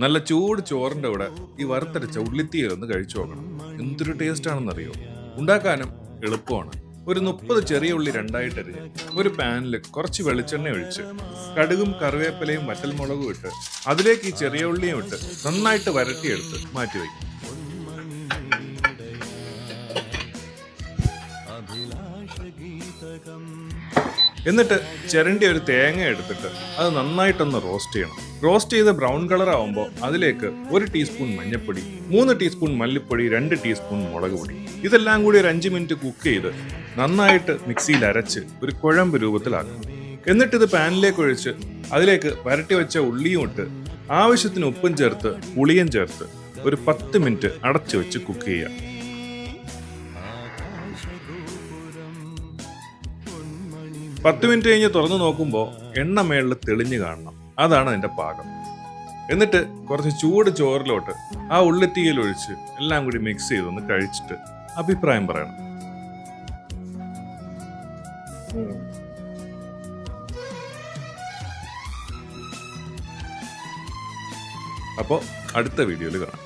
നല്ല ചൂട് ചോറിന്റെ കൂടെ ഈ വറുത്തരച്ച ഉള്ളിത്തീയൽ ഒന്ന് കഴിച്ചു നോക്കണം. എന്തൊരു ടേസ്റ്റ് ആണെന്നറിയോ. ഉണ്ടാക്കാനും എളുപ്പമാണ്. ഒരു 30 ചെറിയ ഉള്ളി രണ്ടായിട്ട് അരിഞ്ഞ് ഒരു പാനിൽ കുറച്ച് വെളിച്ചെണ്ണ ഒഴിച്ച് കടുകും കറിവേപ്പിലയും വറ്റൽമുളകും ഇട്ട് അതിലേക്ക് ഈ ചെറിയ ഉള്ളിയും ഇട്ട് നന്നായിട്ട് വരട്ടിയെടുത്ത് മാറ്റി വയ്ക്കും. എന്നിട്ട് ചിരണ്ടി ഒരു തേങ്ങ എടുത്തിട്ട് അത് നന്നായിട്ടൊന്ന് റോസ്റ്റ് ചെയ്യണം. റോസ്റ്റ് ചെയ്ത് ബ്രൗൺ കളർ ആവുമ്പോൾ അതിലേക്ക് 1 ടീസ്പൂൺ മഞ്ഞൾപ്പൊടി, 3 ടീസ്പൂൺ മല്ലിപ്പൊടി, 2 ടീസ്പൂൺ മുളക് പൊടി ഇതെല്ലാം കൂടി ഒരു 5 മിനിറ്റ് കുക്ക് ചെയ്ത് നന്നായിട്ട് മിക്സിയിൽ അരച്ച് ഒരു കുഴമ്പ് രൂപത്തിലാക്കണം. എന്നിട്ടിത് പാനിലേക്ക് ഒഴിച്ച് അതിലേക്ക് വരട്ടി വെച്ച ഉള്ളിയും ഇട്ട് ആവശ്യത്തിന് ഉപ്പും ചേർത്ത് പുളിയും ചേർത്ത് ഒരു 10 മിനിറ്റ് അടച്ചു വെച്ച് കുക്ക് ചെയ്യുക. 10 മിനിറ്റ് കഴിഞ്ഞ് തുറന്നു നോക്കുമ്പോൾ എണ്ണ മേളിൽ തെളിഞ്ഞു കാണണം. അതാണ് അതിന്റെ പാകം. എന്നിട്ട് കുറച്ച് ചൂട് ചോറിലോട്ട് ആ ഉള്ളിത്തീയൽ ഒഴിച്ച് എല്ലാം കൂടി മിക്സ് ചെയ്തൊന്ന് കഴിച്ചിട്ട് അഭിപ്രായം പറയണം. അപ്പോൾ അടുത്ത വീഡിയോയിൽ കാണാം.